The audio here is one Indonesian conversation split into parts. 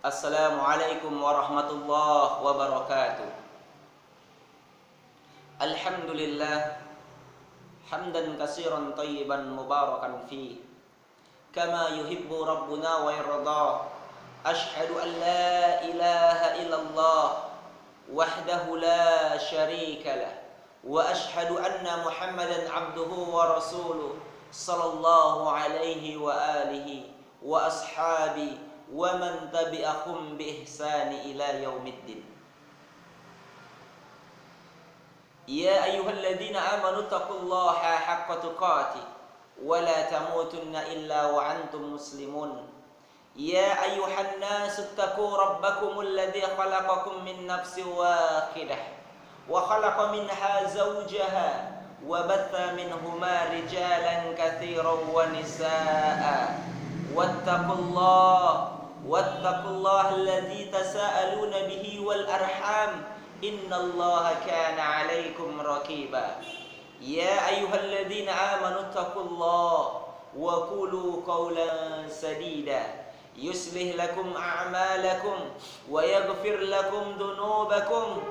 Assalamualaikum warahmatullahi wabarakatuh. Alhamdulillah hamdan katsiran thayyiban mubarakan fi kama yuhibbu rabbuna wa yarda. Ashhadu an la ilaha illallah wahdahu la syarika lah wa ashhadu anna Muhammadan abduhu wa rasuluh sallallahu alaihi wa alihi wa ashabi wa man tabi'ahum bi ihsani ila yaumiddin. Ya ayyuhalladzina amanu taqullaha haqqa tuqatih wa la tamutunna illa wa antum muslimun. Ya ayyuhan nasu taqu rabbakumul ladzi khalaqakum min nafsin wahidah wa khalaqa minha zawjaha wa batha minhuma rijalan katsiran wa nisaa. Wattaqullaha alladzi tasaaluna bihi wal arham innallaha kana 'alaikum raqiba. Ya ayyuhalladzina amanu taqullaha wa qulu qawlan sadida yuslih lakum a'malakum wa yaghfir lakum dhunubakum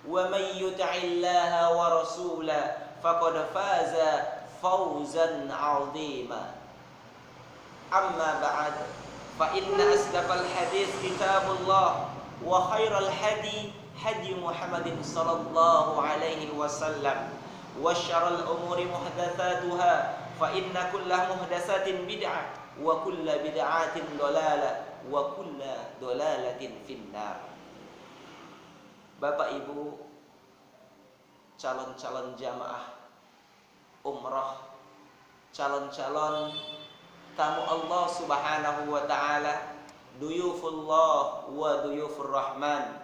wa may yuti'illaha wa rasulahu faqad faza fawzan 'azima. Amma ba'd, fa inna asdaqal hadits kitabullah wa khairal hadi hadi Muhammadin sallallahu alaihi wasallam wa syarrul umuri muhdatsatuha fa inna kulla muhdatsatin bid'ah wa kulla bid'atin dhalalah wa kulla dhalalatin finnar. Bapak Ibu calon-calon jamaah umrah, calon-calon tamu Allah Subhanahu wa ta'ala, duyufullah wa duyufur rahman,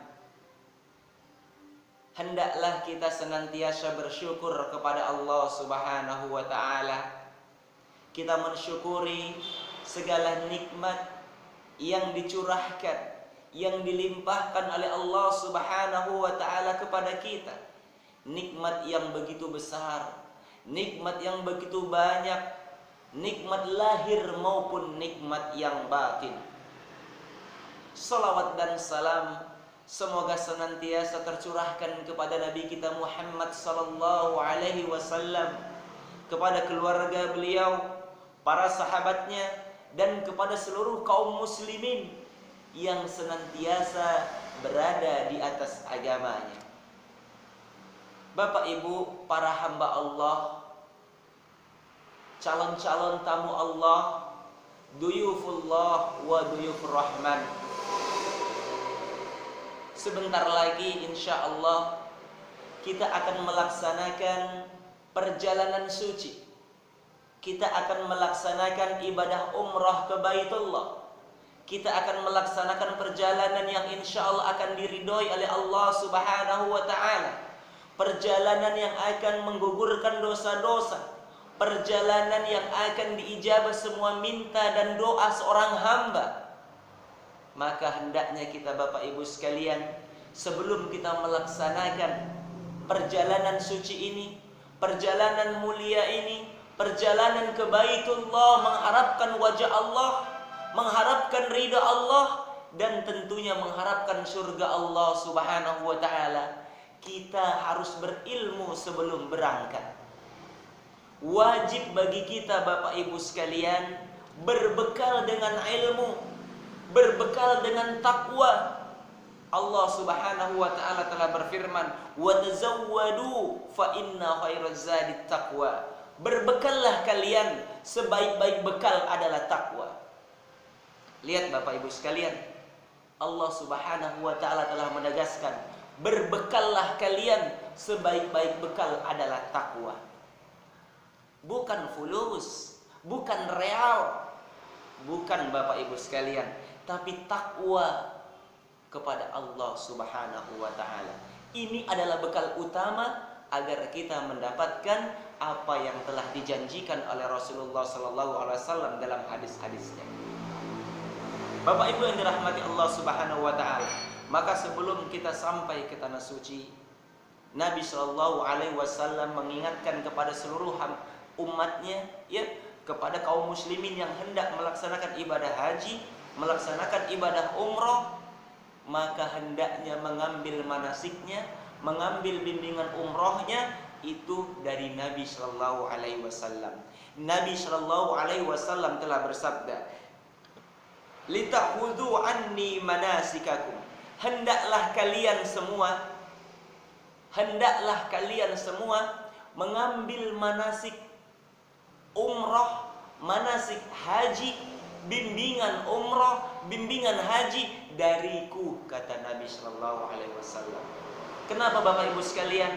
hendaklah kita senantiasa bersyukur kepada Allah Subhanahu wa ta'ala. Kita mensyukuri segala nikmat yang dicurahkan, yang dilimpahkan oleh Allah Subhanahu wa ta'ala kepada kita. Nikmat yang begitu besar, nikmat yang begitu banyak, nikmat lahir maupun nikmat yang batin. Salawat dan salam semoga senantiasa tercurahkan kepada Nabi kita Muhammad sallallahu alaihi wasallam, kepada keluarga beliau, para sahabatnya, dan kepada seluruh kaum muslimin yang senantiasa berada di atas agamanya. Bapak Ibu, para hamba Allah, calon-calon tamu Allah, duyufullah wa duyufur rahman. Sebentar lagi insya Allah kita akan melaksanakan perjalanan suci. Kita akan melaksanakan ibadah umrah ke Baitullah. Kita akan melaksanakan perjalanan yang insya Allah akan diridhoi oleh Allah Subhanahu wa ta'ala. Perjalanan yang akan menggugurkan dosa-dosa, perjalanan yang akan diijabah semua minta dan doa seorang hamba. Maka hendaknya kita Bapak Ibu sekalian, sebelum kita melaksanakan perjalanan suci ini, perjalanan mulia ini, perjalanan ke Baitullah, mengharapkan wajah Allah, mengharapkan ridha Allah, dan tentunya mengharapkan surga Allah Subhanahu wa ta'ala, kita harus berilmu sebelum berangkat. Wajib bagi kita Bapak Ibu sekalian berbekal dengan ilmu, berbekal dengan takwa. Allah Subhanahu wa ta'ala telah berfirman, wa tazawwadu fa inna khairaz zadit taqwa. Berbekallah kalian, sebaik-baik bekal adalah takwa. Lihat Bapak Ibu sekalian, Allah Subhanahu wa ta'ala telah menegaskan, berbekallah kalian, sebaik-baik bekal adalah takwa. Bukan fulus, bukan real, bukan Bapak Ibu sekalian, tapi takwa kepada Allah Subhanahu wa ta'ala. Ini adalah bekal utama agar kita mendapatkan apa yang telah dijanjikan oleh Rasulullah sallallahu alaihi wasallam dalam hadis-hadisnya. Bapak Ibu yang dirahmati Allah Subhanahu wa ta'ala, maka sebelum kita sampai ke tanah suci, Nabi sallallahu alaihi wasallam mengingatkan kepada seluruh umatnya, ya, kepada kaum muslimin yang hendak melaksanakan ibadah haji, melaksanakan ibadah umroh, maka hendaknya mengambil manasiknya, mengambil bimbingan umrohnya itu dari Nabi Shallallahu Alaihi Wasallam. Nabi Shallallahu Alaihi Wasallam telah bersabda, "Litakhudhu anni manasikakum." Hendaklah kalian semua mengambil manasik umroh, manasik haji, bimbingan umroh, bimbingan haji dariku, kata Nabi Shallallahu Alaihi Wasallam. Kenapa Bapak Ibu sekalian?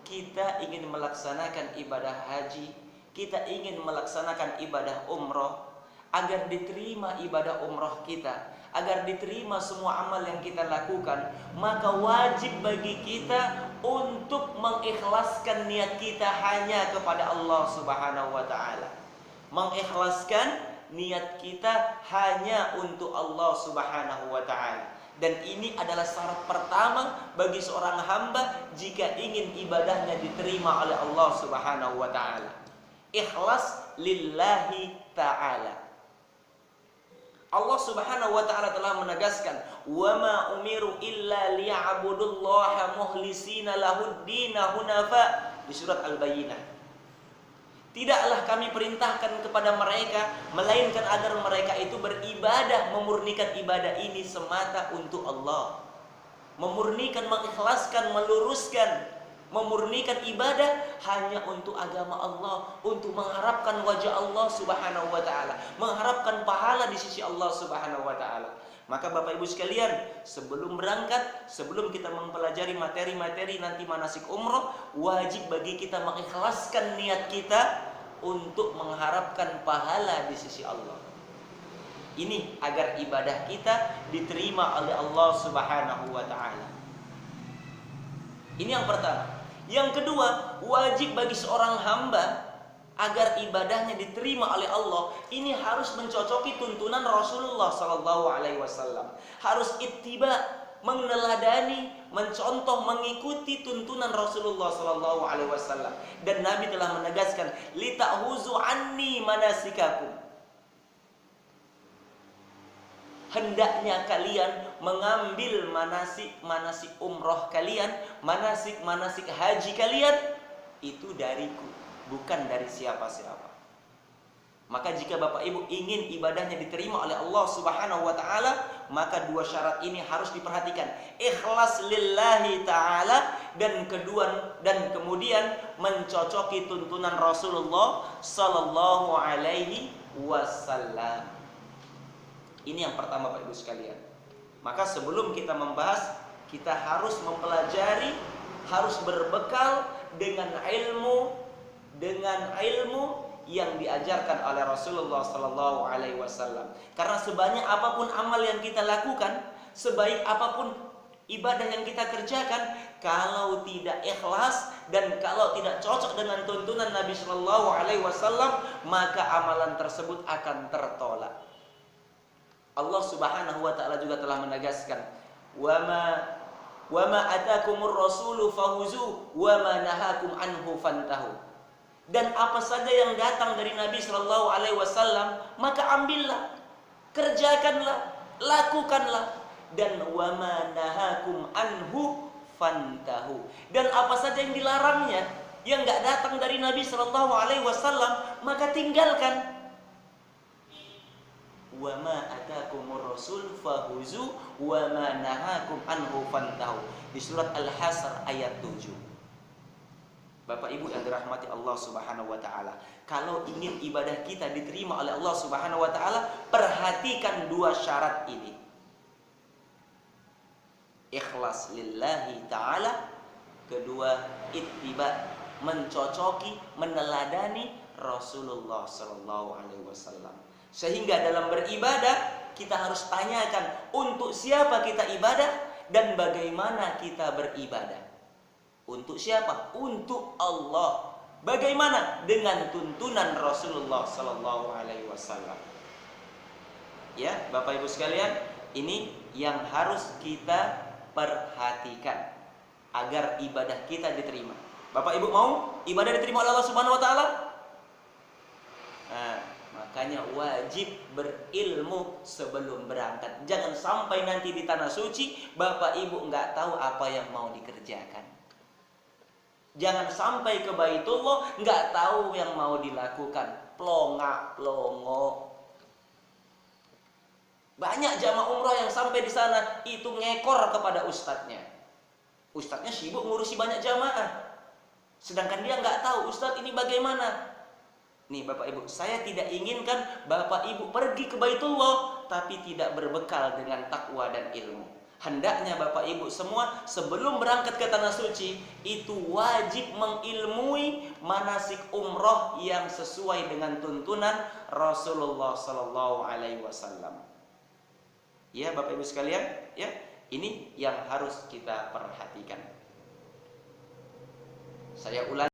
Kita ingin melaksanakan ibadah haji, kita ingin melaksanakan ibadah umroh, agar diterima ibadah umroh kita, agar diterima semua amal yang kita lakukan, maka wajib bagi kita untuk mengikhlaskan niat kita hanya kepada Allah Subhanahu wa taala. Mengikhlaskan niat kita hanya untuk Allah Subhanahu wa taala. Dan ini adalah syarat pertama bagi seorang hamba jika ingin ibadahnya diterima oleh Allah Subhanahu wa taala. Ikhlas lillahi ta'ala. Allah Subhanahu wa taala telah menegaskan, "Wa ma umiru illa liya'budullaha mukhlishina lahud-din hunafa" di surat Al-Bayyinah. Tidaklah kami perintahkan kepada mereka melainkan agar mereka itu beribadah, memurnikan ibadah ini semata untuk Allah. Memurnikan, mengikhlaskan, meluruskan, memurnikan ibadah hanya untuk agama Allah, untuk mengharapkan wajah Allah Subhanahu wa taala, mengharapkan pahala di sisi Allah Subhanahu wa taala. Maka Bapak Ibu sekalian, sebelum berangkat, sebelum kita mempelajari materi-materi nanti manasik umroh, wajib bagi kita mengikhlaskan niat kita untuk mengharapkan pahala di sisi Allah. Ini agar ibadah kita diterima oleh Allah Subhanahu wa taala. Ini yang pertama. Yang kedua, wajib bagi seorang hamba agar ibadahnya diterima oleh Allah, ini harus mencocoki tuntunan Rasulullah Sallallahu Alaihi Wasallam. Harus ittiba, meneladani, mencontoh, mengikuti tuntunan Rasulullah Sallallahu Alaihi Wasallam. Dan Nabi telah menegaskan, "Lita'huzu anni manasikakum." Hendaknya kalian mengambil manasik umroh kalian, manasik haji kalian itu dariku, bukan dari siapa-siapa. Maka jika Bapak Ibu ingin ibadahnya diterima oleh Allah Subhanahu wa taala, maka dua syarat ini harus diperhatikan. Ikhlas lillahi taala dan kemudian mencocoki tuntunan Rasulullah sallallahu alaihi wasallam. Ini yang pertama Bapak Ibu sekalian. Maka sebelum kita membahas, kita harus mempelajari, harus berbekal dengan ilmu yang diajarkan oleh Rasulullah Sallallahu Alaihi Wasallam. Karena sebanyak apapun amal yang kita lakukan, sebaik apapun ibadah yang kita kerjakan, kalau tidak ikhlas dan kalau tidak cocok dengan tuntunan Nabi Sallallahu Alaihi Wasallam, maka amalan tersebut akan tertolak. Allah Subhanahu wa taala juga telah menegaskan, "Wa ma atakumur rasulu fahuzu wa ma nahakum anhu fantahu." Dan apa saja yang datang dari Nabi sallallahu alaihi wasallam, maka ambillah, kerjakanlah, lakukanlah. Dan wa ma nahakum anhu fantahu. Dan apa saja yang dilarangnya, yang enggak datang dari Nabi sallallahu alaihi wasallam, maka tinggalkan. Wa ma atakumur rasul fahuzu wa ma nahakum anhu fantahu di surat Al-Hasr ayat 7. Bapak Ibu yang dirahmati Allah Subhanahu wa taala, kalau ingin ibadah kita diterima oleh Allah Subhanahu wa taala, perhatikan dua syarat ini. Ikhlas lillahi taala, kedua ittiba, mencocoki, meneladani Rasulullah sallallahu alaihi wasallam. Sehingga dalam beribadah kita harus tanyakan untuk siapa kita ibadah dan bagaimana kita beribadah. Untuk siapa? Untuk Allah. Bagaimana? Dengan tuntunan Rasulullah Sallallahu Alaihi Wasallam. Ya, Bapak Ibu sekalian, ini yang harus kita perhatikan agar ibadah kita diterima. Bapak Ibu mau ibadah diterima oleh Allah Subhanahu Wa Taala? Nah, maka Makanya wajib berilmu sebelum berangkat. Jangan sampai nanti di tanah suci Bapak Ibu nggak tahu apa yang mau dikerjakan. Jangan sampai ke Baitullah nggak tahu yang mau dilakukan. Plongak plongo. Banyak jamaah umroh yang sampai di sana itu ngekor kepada ustadznya. Ustadznya sibuk ngurusi banyak jamaah. Sedangkan dia nggak tahu ustadz ini bagaimana. Nih Bapak Ibu, saya tidak inginkan Bapak Ibu pergi ke Baitullah tapi tidak berbekal dengan takwa dan ilmu. Hendaknya Bapak Ibu semua sebelum berangkat ke tanah suci itu wajib mengilmui manasik umroh yang sesuai dengan tuntunan Rasulullah Sallallahu Alaihi Wasallam. Ya Bapak Ibu sekalian, ya ini yang harus kita perhatikan. Saya ulangi.